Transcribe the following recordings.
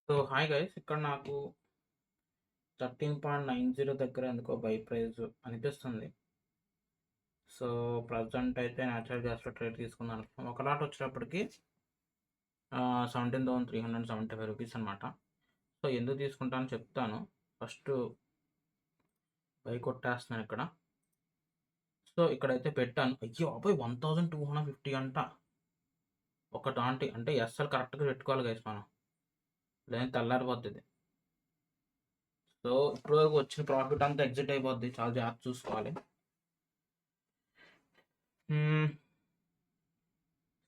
So hi guys, ఇక్కడ నాకు 13.90 దగ్గర ఎందుకో బై ప్రైస్ అనిపిస్తుంది. సో ప్రజెంట్ అయితే న్యాచురల్ గ్యాస్లో ట్రేడ్ తీసుకుందాం. ఒక లాట్ వచ్చేటప్పటికి 17,375 రూపీస్ అనమాట. సో ఎందుకు తీసుకుంటానో చెప్తాను. ఫస్ట్ బై కొట్టేస్తున్నాను ఇక్కడ. సో ఇక్కడైతే పెట్టాను. అయ్యో అబ్బాయి 1250 అంట. ఒక అంటే ఎస్ఎల్ కరెక్ట్గా పెట్టుకోవాలి గైస్ మనం, లేని తెల్లారిపోతుంది. సో ఇప్పుడు వరకు వచ్చిన ప్రాఫిట్ అంతా ఎగ్జిట్ అయిపోద్ది, చాలా జాగ్రత్త చూసుకోవాలి.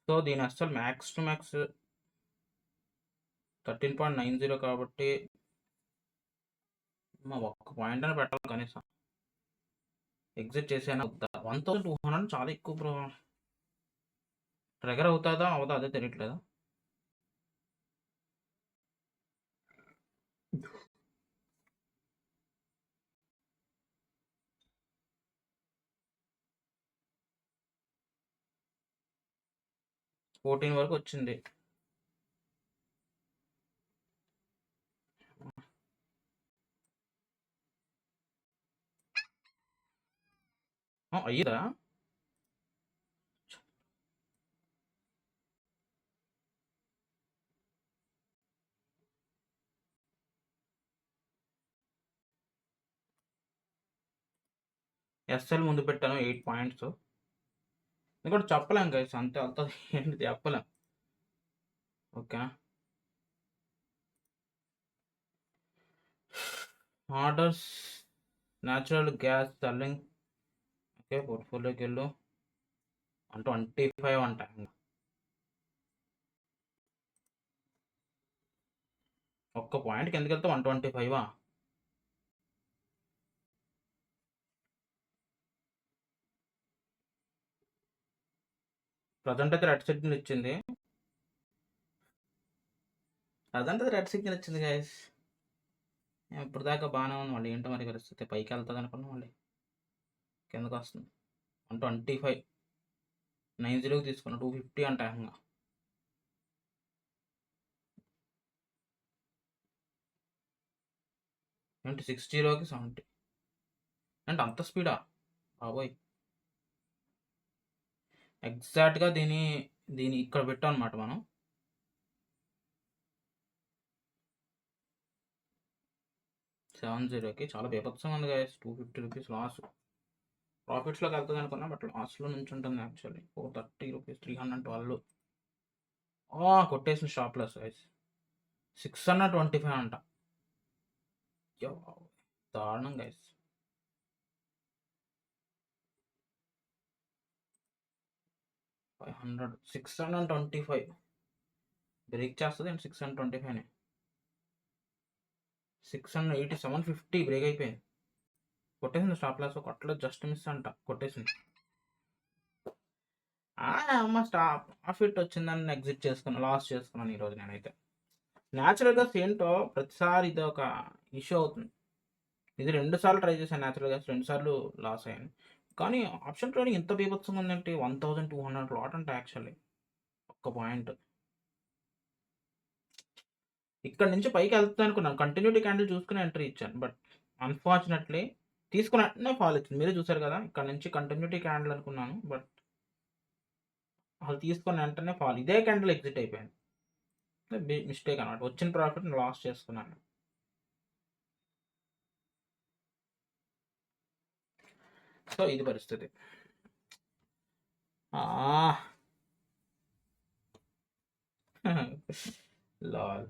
సో దీని అసలు మ్యాక్స్ టు మ్యాక్స్ 13.90 కాబట్టి ఒక్క పాయింట్ అని పెట్టాలి కనీసం. ఎగ్జిట్ చేసేనా వద్దా? 1200 చాలా ఎక్కువ బ్రో. ట్రిగర్ అవుతుందా అవదా అదే తెలియట్లేదు. ఫోర్టీన్ వరకు వచ్చింది. అయ్యిదా? ఎస్ఎల్ ముందు పెట్టాను 8 పాయింట్స్. ఎందుకంటే చెప్పలేం గైస్, అంతే అంత ఏంటి చెప్పలేం. Okay, orders natural gas selling. Okay, పోర్ట్ఫోలియోకి వెళ్ళు. 125 అంట. ఒక్క పాయింట్కి ఎందుకు వెళ్తే 125. ప్రజెంట్ అయితే రెడ్ సిగ్నల్ ఇచ్చింది. గైస్. ఇప్పుడు దాకా బాగానే ఉంది. మళ్ళీ ఏంటో మరి పరిస్థితి, పైకి వెళ్తుంది అనుకున్నాం, మళ్ళీ కిందకు వస్తుంది. 125 90 తీసుకున్నా. 250 అంట ఏకంగా. ఏంటి 60కి 70 అంటే అంత స్పీడా బాబోయ్. ఎగ్జాక్ట్గా దీని ఇక్కడ పెట్టాం అనమాట మనం. $70కి చాలా బీభత్సంగా ఉంది గైస్. 250 rupees loss. ప్రాఫిట్స్లోకి వెళ్తుంది అనుకున్నా, బట్ లాస్లో నుంచి ఉంటుంది యాక్చువల్లీ. 430 రూపీస్, 312. కొట్టేసిన స్టాప్ లాస్ గైస్. 625 అంట. దారుణం గైస్. 500 625 బ్రేక్ చేస్తుంది అండి. 625 680 750 బ్రేక్ అయిపోయింది. కొట్టేసింది స్టాప్ లాస్. కొట్టలేదు, జస్ట్ మిస్ అంట. కొట్టేసింది. అమ్మ ప్రాఫిట్ వచ్చిందని ఎగ్జిట్ చేసుకున్నాను, లాస్ చేసుకున్నాను ఈరోజు నేనైతే. న్యాచురల్ గ్యాస్ ఏంటో ప్రతిసారి ఇది ఒక ఇష్యూ అవుతుంది. ఇది 2 సార్లు ట్రై చేశాను న్యాచురల్ గ్యాస్, 2 సార్లు లాస్ అయ్యాను. కానీ ఆప్షన్ ట్రేడింగ్ ఎంత బీభత్సంగా ఉందంటే 1200 లాట్ అంటే యాక్చువల్లీ ఒక్క పాయింట్. ఇక్కడ నుంచి పైకి వెళ్తాను అనుకున్నాను. కంటిన్యూటీ క్యాండిల్ చూసుకుని ఎంట్రీ ఇచ్చాను, బట్ అన్ఫార్చునేట్లీ తీసుకున్నట్టునే ఫాల్ వచ్చింది. మీరే చూసారు కదా, ఇక్కడ నుంచి కంటిన్యూటీ క్యాండిల్ అనుకున్నాను, బట్ వాళ్ళు తీసుకున్న వెంటనే ఫాల్. ఇదే క్యాండిల్ ఎగ్జిట్ అయిపోయింది. మిస్టేక్ అనమాట. వచ్చిన ప్రాఫిట్ లాస్ చేసుకున్నాను. సో ఇది పరిస్థితి. లాల్